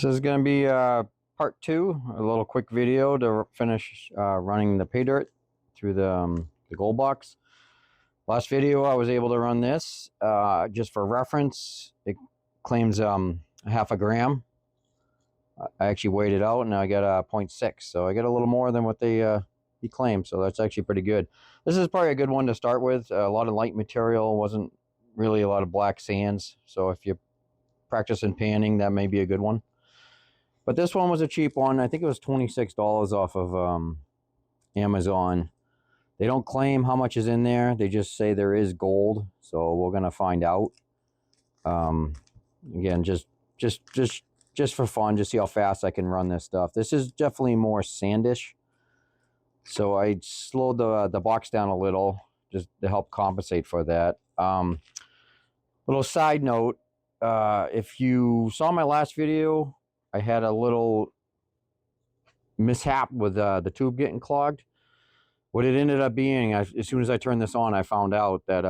This is going to be part 2, a little quick video to finish running the pay dirt through the Goldbox. Last video I was able to run this just for reference. It claims half a gram. I actually weighed it out and I got a 0.6, so I get a little more than what he claimed, so that's actually pretty good. This is probably a good one to start with. A lot of light material, wasn't really a lot of black sands, so if you're practicing panning, that may be a good one. But this one was a cheap one. I think it was $26 off of Amazon. They don't claim how much is in there. They just say there is gold, so we're gonna find out. Again, just for fun, just see how fast I can run this stuff. This is definitely more sandish, so I slowed the box down a little just to help compensate for that. Little side note: if you saw my last video, I had a little mishap with the tube getting clogged. What it ended up being, as soon as I turned this on, I found out that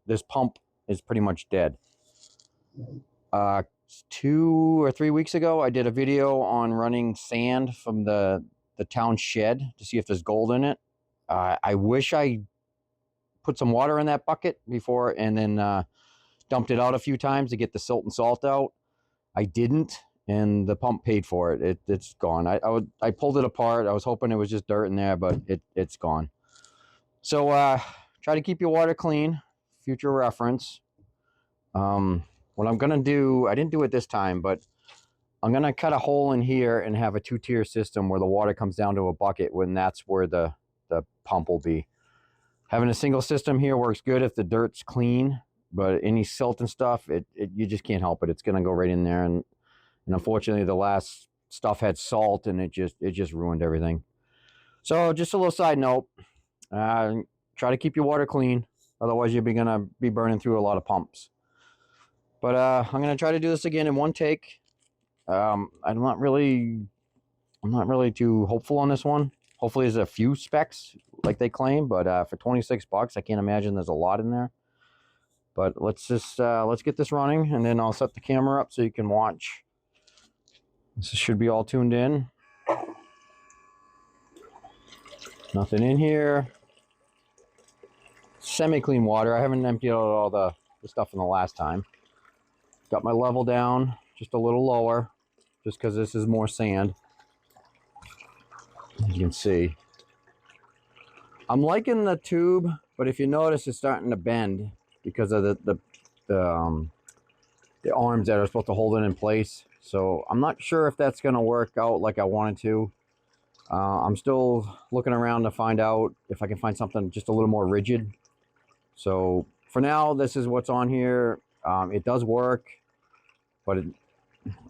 this pump is pretty much dead. 2 or 3 weeks ago, I did a video on running sand from the town shed to see if there's gold in it. I wish I put some water in that bucket before and then dumped it out a few times to get the silt and salt out. I didn't, and the pump paid for it. It's gone. I pulled it apart. I was hoping it was just dirt in there, but it's gone. So try to keep your water clean. Future reference. What I'm gonna do, I didn't do it this time, but I'm gonna cut a hole in here and have a 2-tier system where the water comes down to a bucket when that's where the pump will be. Having a single system here works good if the dirt's clean, but any silt and stuff, you just can't help it. It's gonna go right in there, and unfortunately the last stuff had salt and it just ruined everything. So just a little side note, try to keep your water clean, otherwise you're gonna be burning through a lot of pumps. But I'm gonna try to do this again in one take. I'm not really too hopeful on this one. Hopefully there's a few specs like they claim, but for 26 bucks, I can't imagine there's a lot in there. But let's get this running, and then I'll set the camera up so you can watch. This should be all tuned in. Nothing in here. Semi-clean water. I haven't emptied out all the stuff from the last time. Got my level down just a little lower, just because this is more sand. As you can see, I'm liking the tube, but if you notice, it's starting to bend because of the arms that are supposed to hold it in place. So I'm not sure if that's going to work out like I wanted to. I'm still looking around to find out if I can find something just a little more rigid. So for now, this is what's on here. It does work, but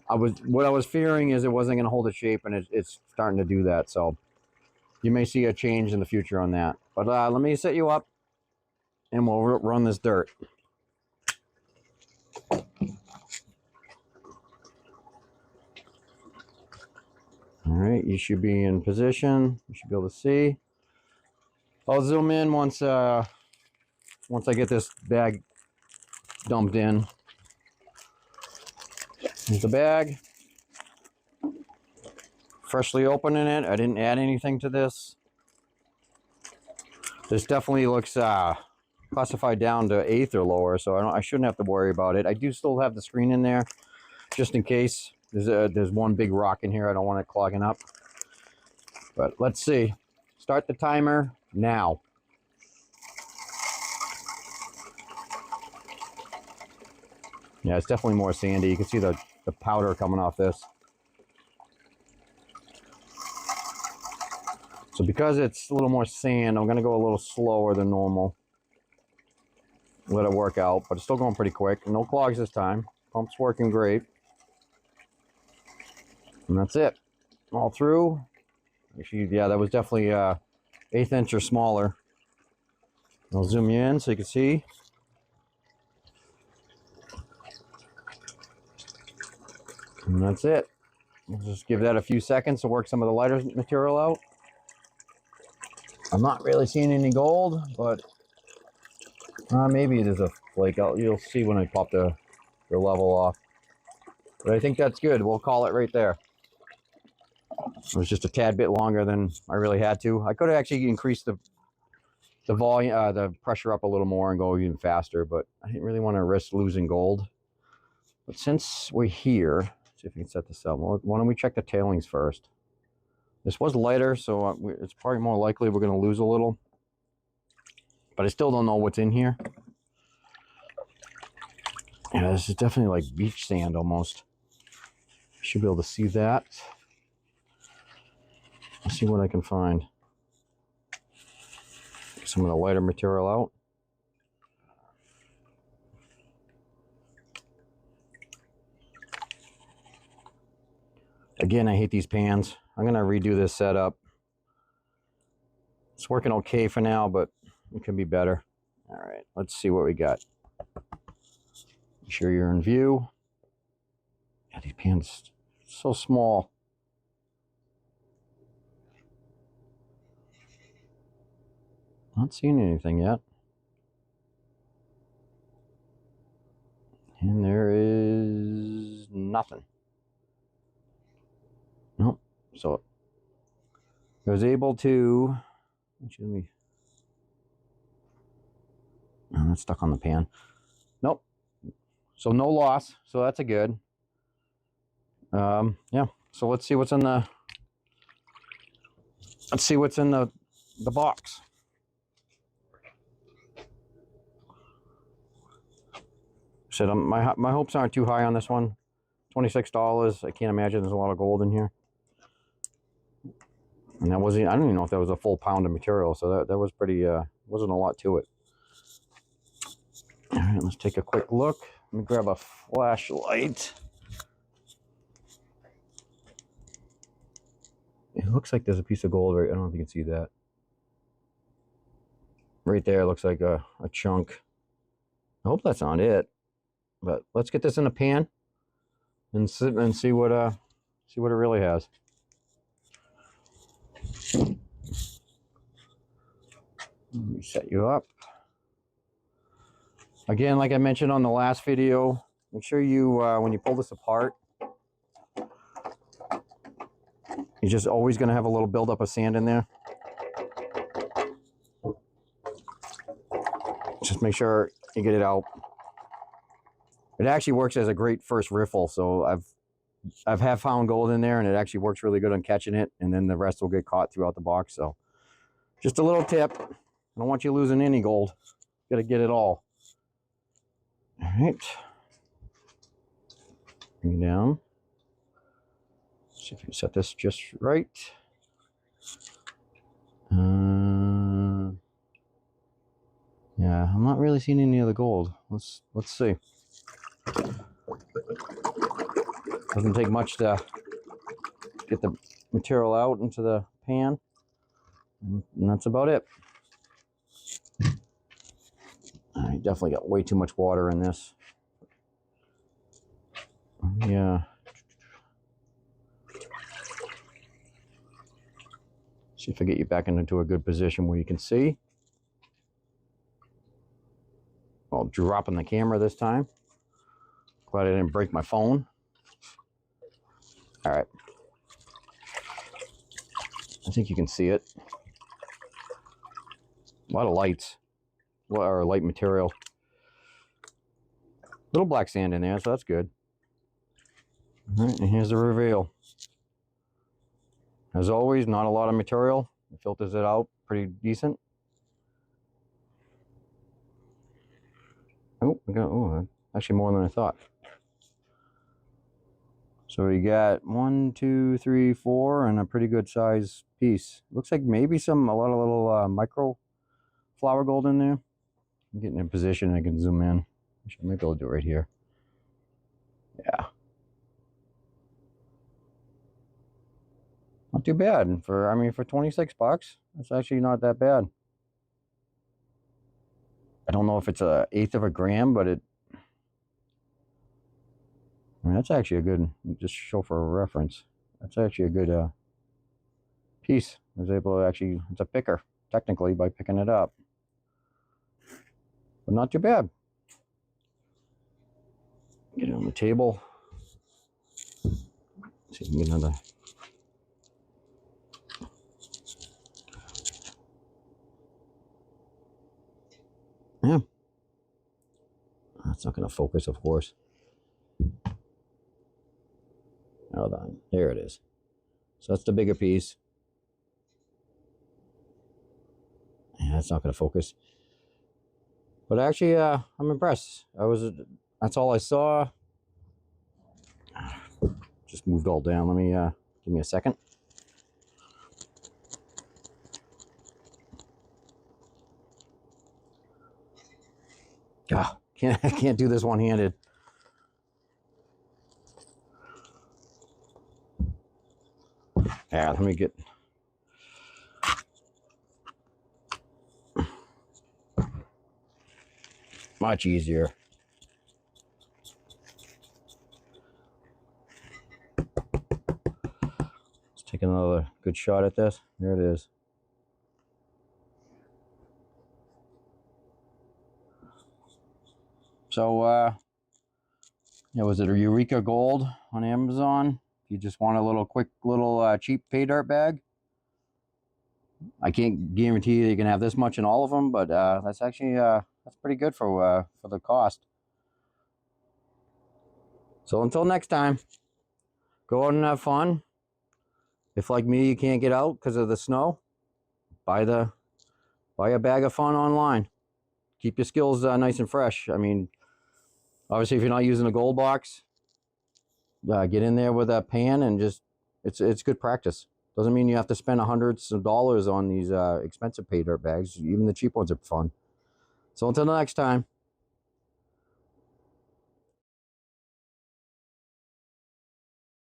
what I was fearing is it wasn't going to hold its shape, and it's starting to do that. So you may see a change in the future on that. But let me set you up, and we'll run this dirt. All right, you should be in position. You should be able to see. I'll zoom in once I get this bag dumped in. Here's the bag. Freshly opening it. I didn't add anything to this. This definitely looks classified down to 8th or lower, so I shouldn't have to worry about it. I do still have the screen in there, just in case. There's one big rock in here. I don't want it clogging up. But let's see. Start the timer now. Yeah, it's definitely more sandy. You can see the powder coming off this. So because it's a little more sand, I'm going to go a little slower than normal. Let it work out, but it's still going pretty quick. No clogs this time. Pump's working great. And that's it. All through. Actually, yeah, that was definitely 1/8 inch or smaller. I'll zoom you in so you can see. And that's it. We'll just give that a few seconds to work some of the lighter material out. I'm not really seeing any gold, but maybe there's a flake out. You'll see when I pop the level off. But I think that's good. We'll call it right there. It was just a tad bit longer than I really had to. I could have actually increased the volume, the pressure up a little more and go even faster, but I didn't really want to risk losing gold. But since we're here, see if we can set this up. Well, why don't we check the tailings first? This was lighter, so it's probably more likely we're going to lose a little. But I still don't know what's in here. Yeah, this is definitely like beach sand almost. Should be able to see that. Let's see what I can find. Get some of the lighter material out. Again, I hate these pans. I'm going to redo this setup. It's working okay for now, but it can be better. All right, let's see what we got. Make sure you're in view. Yeah, these pans so small. Not seeing anything yet. And there is nothing. Nope. So I was able to. Oh, that's stuck on the pan. Nope. So no loss. So that's a good. Yeah. So let's see what's in the. Let's see what's in the box. Said my hopes aren't too high on this one. $26. I can't imagine there's a lot of gold in here. And that wasn't. I don't even know if that was a full pound of material. So that was pretty. Wasn't a lot to it. All right, let's take a quick look. Let me grab a flashlight. It looks like there's a piece of gold right. I don't know if you can see that. Right there looks like a chunk. I hope that's not it. But let's get this in a pan and see what it really has. Let me set you up. Again, like I mentioned on the last video, make sure you when you pull this apart, you're just always going to have a little buildup of sand in there. Just make sure you get it out. It actually works as a great first riffle, so I've found gold in there, and it actually works really good on catching it, and then the rest will get caught throughout the box. So just a little tip. I don't want you losing any gold. Got to get it all. All right. Bring it down. See if you can set this just right. Yeah, I'm not really seeing any of the gold. Let's see. Doesn't take much to get the material out into the pan, and that's about it. I definitely got way too much water in this. Yeah. See if I get you back into a good position where you can see. I'll drop in the camera this time. Glad I didn't break my phone. All right. I think you can see it. A lot of lights. Or light material. Little black sand in there, so that's good. All right, and here's the reveal. As always, not a lot of material. It filters it out pretty decent. Oh, we got actually more than I thought. So we got 1, 2, 3, 4, and a pretty good size piece. Looks like maybe a lot of little micro flower gold in there. I'm getting in position. I can zoom in. Maybe I'll do it right here. Yeah. Not too bad for 26 bucks. That's actually not that bad. I don't know if it's 1/8 of a gram, but that's actually a good, just show for a reference. That's actually a good piece. I was able to actually, it's a picker, technically, by picking it up. But not too bad. Get it on the table. Get another. Yeah. That's not going to focus, of course. Hold on. There it is. So that's the bigger piece. Yeah, that's not going to focus. But actually, I'm impressed. That's all I saw. Just moved all down. Let me, give me a second. I can't do this one-handed. Yeah, let me get. Much easier. Let's take another good shot at this. There it is. So, yeah, was it a Eureka Gold on Amazon? If you just want a little quick, little cheap pay dirt bag. I can't guarantee you can have this much in all of them, but that's actually that's pretty good for the cost. So until next time, go out and have fun. If like me, you can't get out because of the snow, buy a bag of fun online. Keep your skills nice and fresh. I mean, obviously, if you're not using a Goldbox, get in there with a pan and just it's good practice. Doesn't mean you have to spend hundreds of dollars on these expensive pay dirt bags. Even the cheap ones are fun. So until the next time.